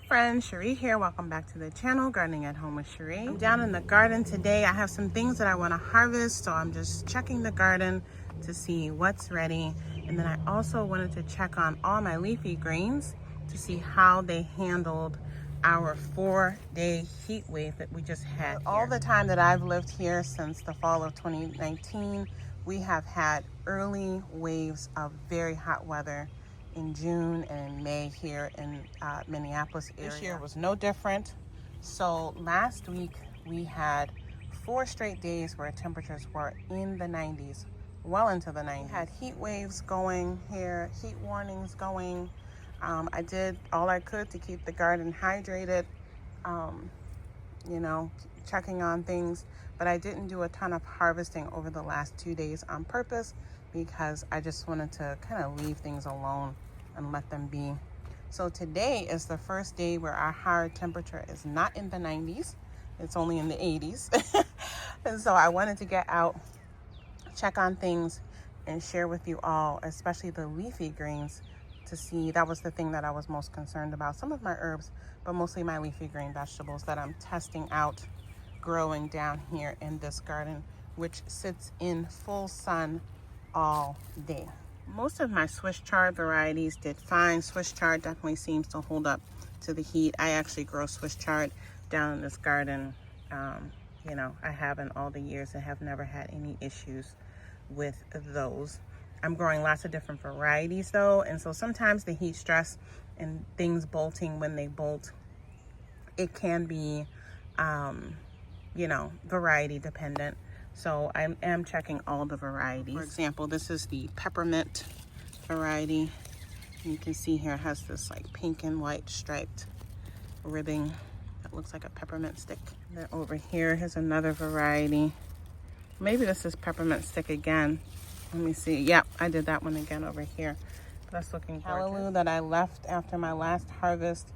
friends, Cherie here. Welcome back to the channel, Gardening at Home with Cherie. I'm down in the garden today. I have some things that I want to harvest, so I'm just checking the garden to see what's ready. And then I also wanted to check on all my leafy greens to see how they handled our 4-day heat wave that we just had. All the time that I've lived here since the fall of 2019, we have had early waves of very hot weather in June and in May here in Minneapolis area. This year was no different. So last week we had 4 straight days where temperatures were in the 90s, well into the 90s. We had heat waves going here, heat warnings going. I did all I could to keep the garden hydrated, checking on things, but I didn't do a ton of harvesting over the last 2 days on purpose because I just wanted to kind of leave things alone and let them be. So today is the first day where our higher temperature is not in the 90s. It's only in the 80s. And so I wanted to get out, check on things, and share with you all, especially the leafy greens, to see. That was the thing that I was most concerned about. Some of my herbs, but mostly my leafy green vegetables that I'm testing out growing down here in this garden, which sits in full sun all day. Most of my Swiss chard varieties did fine. Swiss chard definitely seems to hold up to the heat. I actually grow Swiss chard down in this garden. I have in all the years and have never had any issues with those. I'm growing lots of different varieties though, and so sometimes the heat stress and things bolting when they bolt, it can be, variety dependent. So I am checking all the varieties. For example, this is the peppermint variety. You can see here it has this like pink and white striped ribbing that looks like a peppermint stick. And then over here, here's another variety. Maybe this is peppermint stick again. Let me see. Yep, I did that one again over here. That's looking gorgeous. Callaloo that I left after my last harvest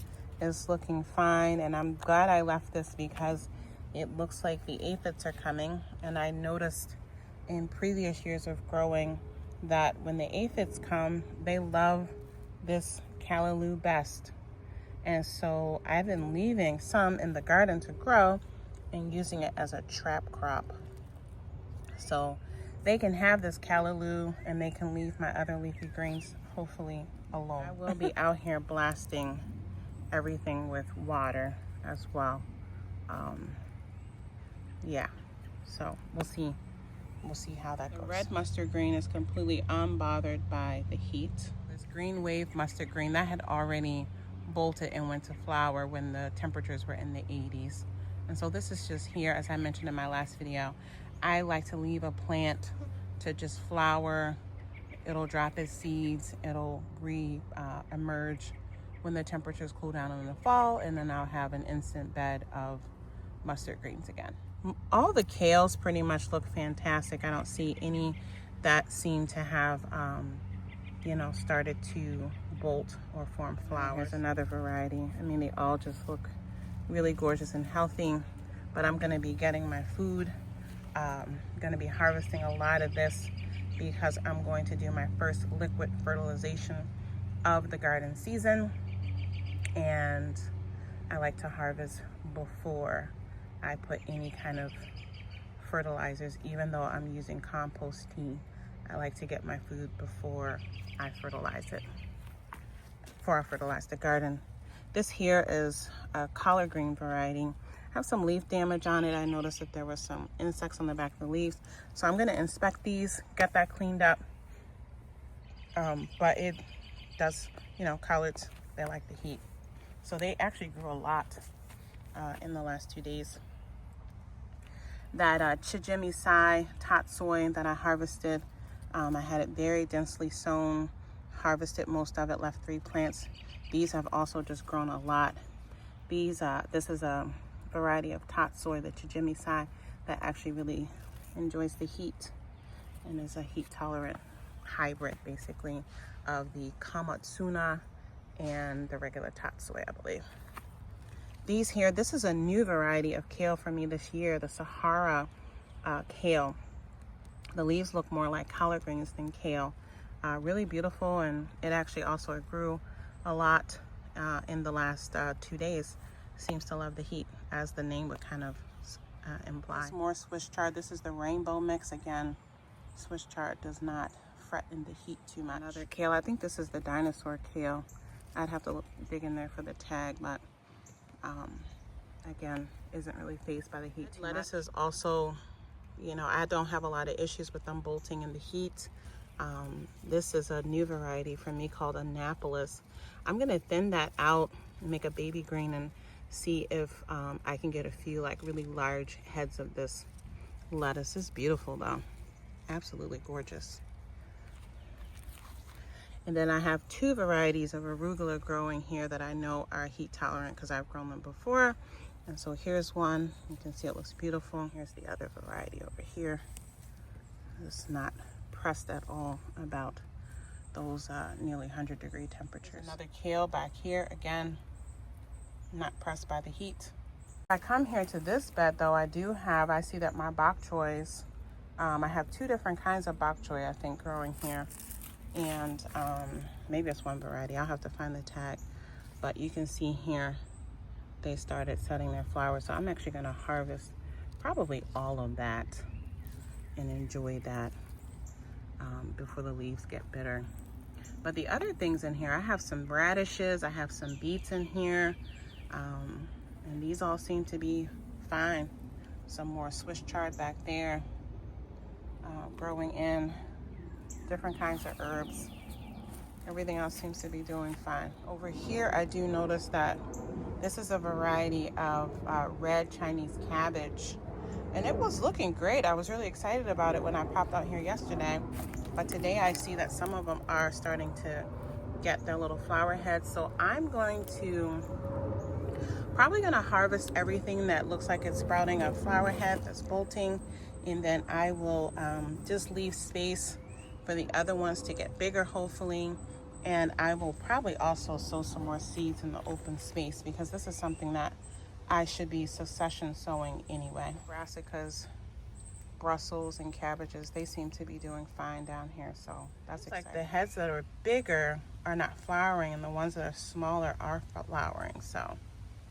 is looking fine, and I'm glad I left this because it looks like the aphids are coming, and I noticed in previous years of growing that when the aphids come, they love this callaloo best. And so I've been leaving some in the garden to grow and using it as a trap crop. So they can have this callaloo and they can leave my other leafy greens hopefully alone. I will be out here blasting everything with water as well. So we'll see how that goes. The red mustard green is completely unbothered by the heat. This green wave mustard green, that had already bolted and went to flower when the temperatures were in the 80s. And so this is just here, as I mentioned in my last video. I like to leave a plant to just flower. It'll drop its seeds, it'll emerge when the temperatures cool down in the fall, and then I'll have an instant bed of mustard greens again. All the kales pretty much look fantastic. I don't see any that seem to have, started to bolt or form flowers. Here's another variety. I mean, they all just look really gorgeous and healthy, but I'm gonna be getting my food. Gonna be harvesting a lot of this because I'm going to do my first liquid fertilization of the garden season, and I like to harvest before I put any kind of fertilizers. Even though I'm using compost tea, I like to get my food before I fertilize it, before I fertilize the garden. This here is a collard green variety. I have some leaf damage on it. I noticed that there were some insects on the back of the leaves. So I'm gonna inspect these, get that cleaned up. But it does, collards, they like the heat. So they actually grew a lot in the last 2 days. That Chijimi Sai tot soy that I harvested, I had it very densely sown, harvested most of it, left 3 plants. These have also just grown a lot. This is a variety of tot soy, the Chijimi Sai, that actually really enjoys the heat and is a heat tolerant hybrid basically of the Kamatsuna and the regular tot soy, I believe. These here, this is a new variety of kale for me this year, the Sahara kale. The leaves look more like collard greens than kale. Really beautiful, and it actually also grew a lot in the last 2 days. Seems to love the heat, as the name would kind of imply. Some more Swiss chard. This is the rainbow mix. Again, Swiss chard does not fret in the heat too much. Another kale. I think this is the dinosaur kale. I'd have to dig in there for the tag, but again, isn't really fazed by the heat too much. Lettuce is also, you know, I don't have a lot of issues with them bolting in the heat. This is a new variety for me called Annapolis. I'm gonna thin that out and make a baby green and see if I can get a few like really large heads of this lettuce. It's beautiful though, absolutely gorgeous. And then I have 2 varieties of arugula growing here that I know are heat tolerant because I've grown them before. And so here's one, you can see it looks beautiful. Here's the other variety over here. It's not pressed at all about those nearly 100-degree temperatures. There's another kale back here, again, not pressed by the heat. If I come here to this bed though, I see that my bok choys, I have 2 different kinds of bok choy I think growing here. And maybe it's one variety, I'll have to find the tag, but you can see here they started setting their flowers. So I'm actually going to harvest probably all of that and enjoy that before the leaves get bitter. But the other things in here, I have some radishes, I have some beets in here, and these all seem to be fine. Some more Swiss chard back there, growing in, different kinds of herbs. Everything else seems to be doing fine. Over here, I do notice that this is a variety of red Chinese cabbage. And it was looking great. I was really excited about it when I popped out here yesterday. But today I see that some of them are starting to get their little flower heads. So I'm probably gonna harvest everything that looks like it's sprouting a flower head that's bolting. And then I will just leave space for the other ones to get bigger, hopefully. And I will probably also sow some more seeds in the open space because this is something that I should be succession sowing anyway. Brassicas, Brussels, and cabbages, they seem to be doing fine down here, so that's exciting. Like the heads that are bigger are not flowering and the ones that are smaller are flowering, so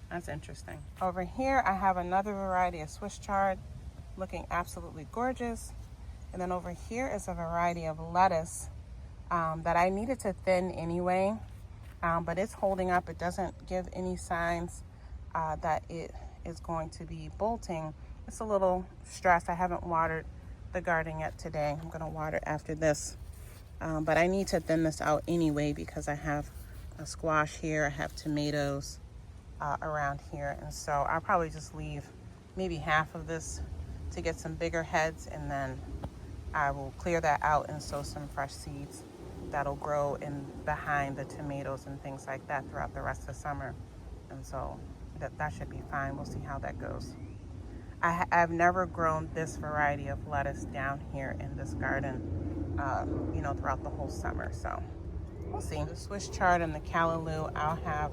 that's interesting. Over here, I have another variety of Swiss chard looking absolutely gorgeous. And then over here is a variety of lettuce that I needed to thin anyway, but it's holding up. It doesn't give any signs that it is going to be bolting. It's a little stressed. I haven't watered the garden yet today. I'm gonna water after this, but I need to thin this out anyway because I have a squash here, I have tomatoes around here, and so I'll probably just leave maybe half of this to get some bigger heads, and then I will clear that out and sow some fresh seeds that'll grow in behind the tomatoes and things like that throughout the rest of the summer. And so that should be fine. We'll see how that goes. I've never grown this variety of lettuce down here in this garden, you know, throughout the whole summer. So we'll see. The Swiss chard and the callaloo, I'll have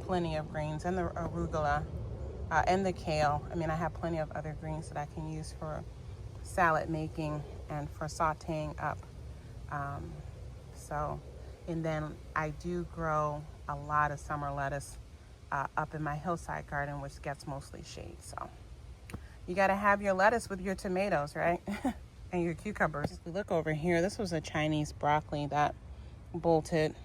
plenty of greens, and the arugula and the kale. I mean, I have plenty of other greens that I can use for salad making and for sauteing up. And then I do grow a lot of summer lettuce up in my hillside garden, which gets mostly shade. So you got to have your lettuce with your tomatoes, right? And your cucumbers. If we look over here, this was a Chinese broccoli that bolted.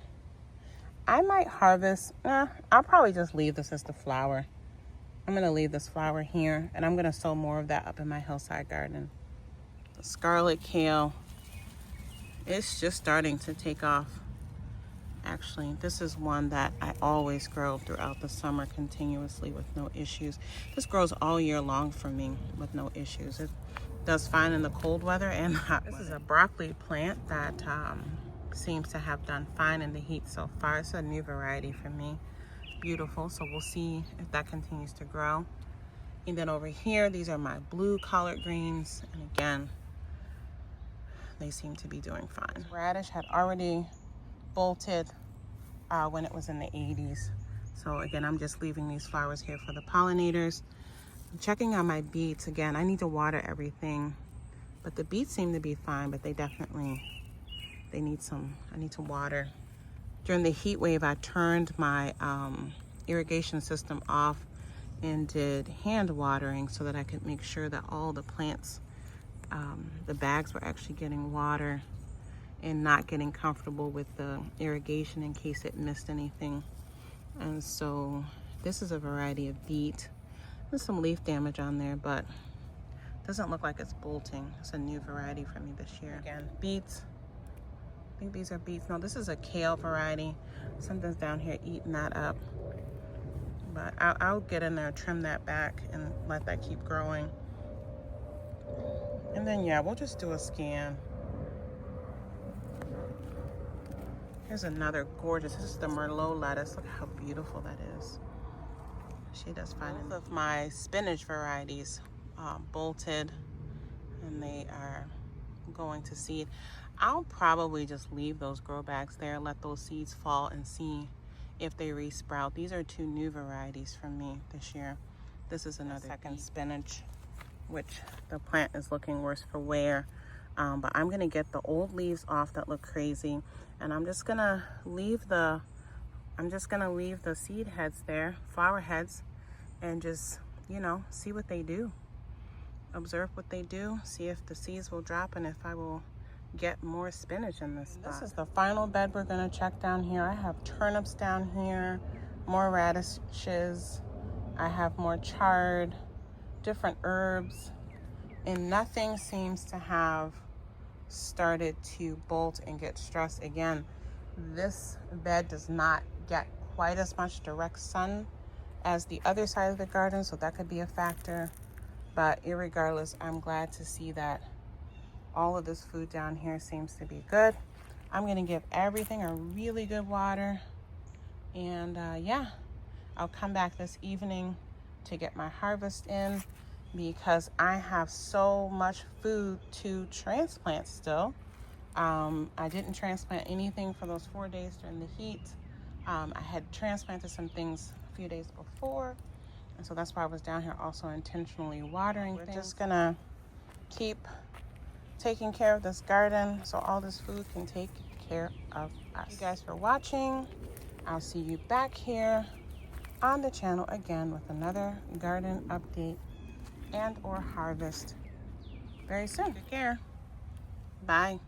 I might harvest, I'll probably just leave this as the flower. I'm gonna leave this flower here, and I'm gonna sow more of that up in my hillside garden. The scarlet kale, it's just starting to take off. Actually, this is one that I always grow throughout the summer continuously with no issues. This grows all year long for me with no issues. It does fine in the cold weather and hot weather. This is a broccoli plant that seems to have done fine in the heat so far. It's a new variety for me. It's beautiful, so we'll see if that continues to grow. And then over here, these are my blue collard greens, and again, they seem to be doing fine. This radish had already bolted when it was in the 80s. So again, I'm just leaving these flowers here for the pollinators. I'm checking on my beets. Again, I need to water everything, but the beets seem to be fine, but they need some, I need to water during the heat wave, I turned my irrigation system off and did hand watering so that I could make sure that all the plants, the bags were actually getting water and not getting comfortable with the irrigation in case it missed anything. And so this is a variety of beet. There's some leaf damage on there, but doesn't look like it's bolting. It's a new variety for me this year. Again, beets. I think these are beets. No, this is a kale variety. Something's down here eating that up. But I'll get in there, trim that back, and let that keep growing. And then, yeah, we'll just do a scan. Here's another gorgeous, this is the Merlot lettuce. Look how beautiful that is. She does fine. Both of my spinach varieties bolted, and they are going to seed. I'll probably just leave those grow bags there, let those seeds fall, and see if they re-sprout. These are 2 new varieties from me this year. This is another second spinach, which the plant is looking worse for wear. But I'm gonna get the old leaves off that look crazy, and I'm just gonna leave the seed heads there, flower heads, and just, you know, see what they do. Observe what they do, see if the seeds will drop and if I will get more spinach in this spot. This is the final bed we're gonna check down here. I have turnips down here, more radishes, I have more chard, different herbs, and nothing seems to have started to bolt and get stressed. Again, this bed does not get quite as much direct sun as the other side of the garden, so that could be a factor. But irregardless, I'm glad to see that all of this food down here seems to be good. I'm gonna give everything a really good water, and yeah, I'll come back this evening to get my harvest in, because I have so much food to transplant still. I didn't transplant anything for those 4 days during the heat. I had transplanted some things a few days before, and so that's why I was down here also intentionally watering things. We're just gonna keep taking care of this garden so all this food can take care of us. Thank you guys for watching. I'll see you back here on the channel again with another garden update and or harvest very soon. Take care. Bye.